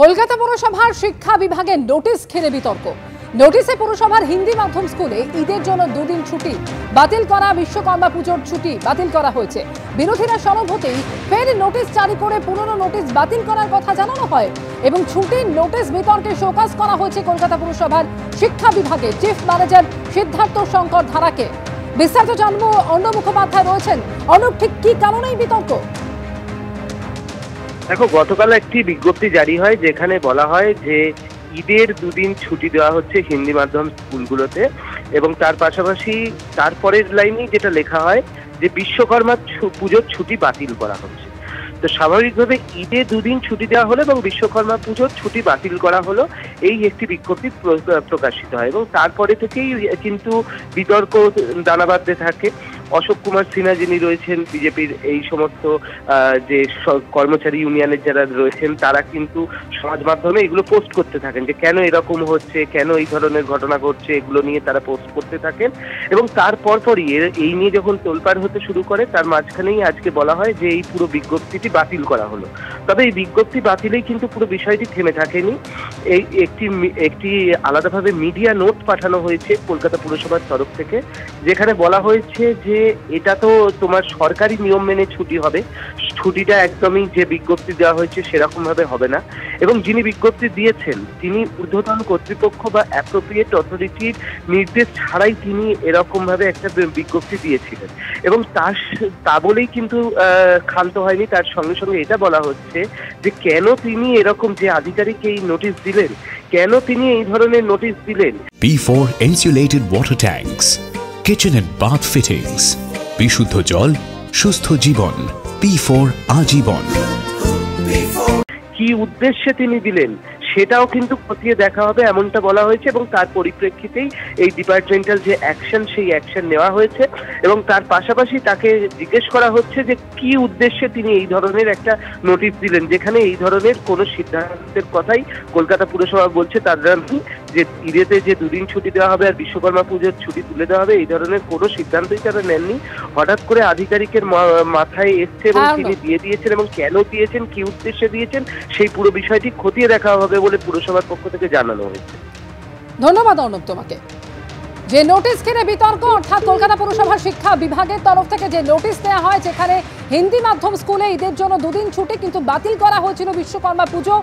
কলকাতা পুরসভার শিক্ষা বিভাগে নোটিশ ঘিরে বিতর্ক। নোটিশে পুরসভার হিন্দি মাধ্যম স্কুলে ঈদের জন্য দুদিন ছুটি বাতিল করা, বিশ্বকর্মা পুজোর ছুটি বাতিল করা হয়েছে। বিরোধীরা সরব হতেই ফের নোটিশ জারি করে পুরনো নোটিশ বাতিল করার কথা জানানো হয় এবং ছুটির নোটিশ বিতর্কে শোকজ করা হয়েছে কলকাতা পুরসভার শিক্ষা বিভাগে চিফ ম্যানেজার সিদ্ধার্থ শঙ্কর ধারাকে। বিস্তারিত জানবো, অর্ণব মুখোপাধ্যায় রয়েছেন। অর্ণব, ঠিক কি কারণে এই বিতর্ক? দেখো, গতকাল একটি বিজ্ঞপ্তি জারি হয় যেখানে বলা হয় যে ঈদের দুদিন ছুটি দেওয়া হচ্ছে হিন্দি মাধ্যম স্কুলগুলোতে, এবং তার পাশাপাশি তারপরের লাইনেই যেটা লেখা হয় যে বিশ্বকর্মা পুজোর ছুটি বাতিল করা হচ্ছে। তো স্বাভাবিকভাবে ঈদে দুদিন ছুটি দেওয়া হলো এবং বিশ্বকর্মা পুজোর ছুটি বাতিল করা হলো, এই একটি বিজ্ঞপ্তি প্রকাশিত হয় এবং তারপরে থেকেই কিন্তু বিতর্ক দানা বাঁধতে থাকে। অশোক কুমার সিনহা যিনি রয়েছেন বিজেপির এই সমস্ত যে কর্মচারী ইউনিয়নের যারা রয়েছেন, তারা কিন্তু সমাজ মাধ্যমে এগুলো পোস্ট করতে থাকেন যে কেন এরকম হচ্ছে, কেন এই ধরনের ঘটনা ঘটছে, এগুলো নিয়ে তারা পোস্ট করতে থাকেন। এবং তারপরই এই নিয়ে যখন তোলপাড় হতে শুরু করে, তার মাঝখানেই আজকে বলা হয় যে এই পুরো বিজ্ঞপ্তিটি বাতিল করা হলো। তবে এই বিজ্ঞপ্তি বাতিলেই কিন্তু পুরো বিষয়টি থেমে থাকেনি। এই একটি আলাদাভাবে মিডিয়া নোট পাঠানো হয়েছে কলকাতা পুরসভার তরফ থেকে, যেখানে বলা হয়েছে যে এটা তো তোমার সরকারি নিয়ম মেনে ছুটি হবে, ছুটিটা একদমই যে বিজ্ঞপ্তি দেওয়া হয়েছে সেরকম ভাবে হবে না। এবং যিনি বিজ্ঞপ্তি দিয়েছেন তিনি ঊর্ধ্বতন কর্তৃপক্ষ বা অ্যাপ্রোপ্রিয়েট অথরিটির নির্দেশ ছাড়াই তিনি এরকম ভাবে একটা বিজ্ঞপ্তি দিয়েছিলেন, এবং তা বলেই কিন্তু ক্ষান্ত হয়নি। তার সঙ্গে সঙ্গে এটা বলা হচ্ছে যে কেন তিনি এরকম, যে আধিকারিক এই নোটিশ দিলেন, কেন তিনি এই ধরনের নোটিশ দিলেন। P4 insulated water tanks, kitchen and bath fittings, বিশুদ্ধ জল, সুস্থ জীবন, P4 আজীবন। কি উদ্দেশ্যে তিনি দিলেন সেটাও কিন্তু খতিয়ে দেখা হবে, এমনটা বলা হয়েছে। এবং তার পরিপ্রেক্ষিতেই এই ডিপার্টমেন্টাল যে অ্যাকশন, সেই অ্যাকশন নেওয়া হয়েছে। এবং তার পাশাপাশি তাকে জিজ্ঞেস করা হচ্ছে যে কি উদ্দেশ্যে তিনি এই ধরনের একটা নোটিশ দিলেন, যেখানে এই ধরনের কোনো সিদ্ধান্তের কথাই কলকাতা পুরসভা বলছে তারা যে ঈদেতে যে দুদিন ছুটি দেওয়া হবে আর বিশ্বকর্মা পুজোর ছুটি তুলে দেওয়া হবে, এই ধরনের কোনো সিদ্ধান্তই তারা নেননি। হঠাৎ করে আধিকারিকের মাথায় এসছে এবং তিনি দিয়ে দিয়েছেন, এবং কেন দিয়েছেন, কি উদ্দেশ্যে দিয়েছেন, সেই পুরো বিষয়টি খতিয়ে দেখা হবে বলে পুরসভার পক্ষ থেকে জানানো হয়েছে। ধন্যবাদ অর্ণব তোমাকে। যে নোটিশ ঘিরে বিতর্ক, অর্থাৎ কলকাতা পুরসভার শিক্ষা বিভাগের তরফ থেকে যে নোটিশ দেওয়া হয় যেখানে হিন্দি মাধ্যম স্কুলে ঈদের জন্য দুদিন ছুটি কিন্তু বাতিল করা হয়েছিল বিশ্বকর্মা পুজো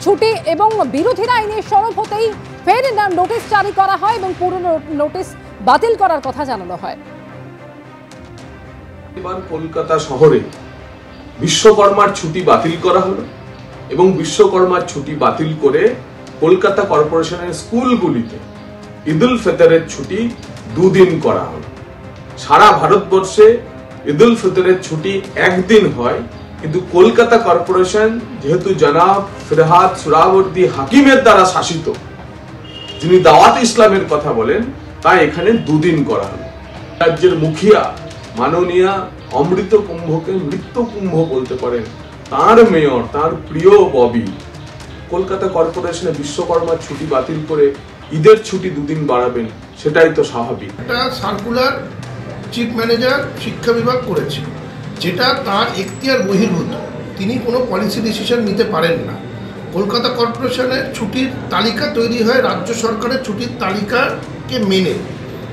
ছুটি, এবং বিরোধীরা এই নিয়ে সরব হতেই ফের নোটিশ জারি করা হয় এবং পুরো নোটিশ বাতিল করার কথা জানানো হয়। এবার কলকাতা শহরে বিশ্বকর্মার ছুটি বাতিল করা হলো এবং বিশ্বকর্মার ছুটি বাতিল করে কলকাতা কর্পোরেশনের স্কুলগুলিতে ঈদ উল ফিতরের ছুটি দুদিন করা হলো। সারা ভারতবর্ষে ঈদ উল ফিতরের ছুটি একদিন হয়, কিন্তু কলকাতা কর্পোরেশন যেহেতু জনাব ফিরহাদ সুরাবর্দী হাকিমের দ্বারা শাসিত, যিনি দাওয়াত ইসলামের কথা বলেন, তাই এখানে দুদিন করা হলো। রাজ্যের মুখিয়া মাননীয়া অমৃত কুম্ভকে মৃত্যু কুম্ভ বলতে পারেন, তার মেয়র, তার প্রিয় ববি কলকাতা কর্পোরেশনে বিশ্বকর্মার ছুটি বাতিল করে ঈদের ছুটি দুদিন বাড়াবেন, সেটাই তো স্বাভাবিক। একটা সার্কুলার চিফ ম্যানেজার শিক্ষা বিভাগ করেছে, যেটা তার এখতিয়ার বহির্ভূত। তিনি কোনো পলিসি ডিসিশন নিতে পারেন না। কলকাতা কর্পোরেশনের ছুটির তালিকা তৈরি হয় রাজ্য সরকারের ছুটির তালিকাকে মেনে,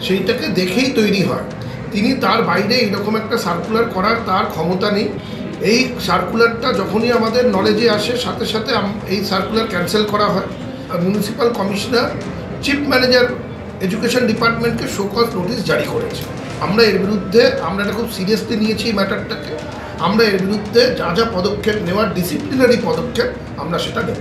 সেইটাকে দেখেই তৈরি হয়। তিনি তার বাইরে এরকম একটা সার্কুলার করার তার ক্ষমতা নেই। এই সার্কুলারটা যখনই আমাদের নলেজে আসে, সাথে সাথে এই সার্কুলার ক্যান্সেল করা হয়। Municipal commissioner chief manager education ডিপার্টমেন্টকে শোকজ নোটিশ জারি করেছে। আমরা এর বিরুদ্ধে এটা খুব সিরিয়াসলি নিয়েছি এই ম্যাটারটাকে। আমরা এর বিরুদ্ধে যা যা পদক্ষেপ নেওয়ার, ডিসিপ্লিনারি পদক্ষেপ, আমরা সেটা নেব।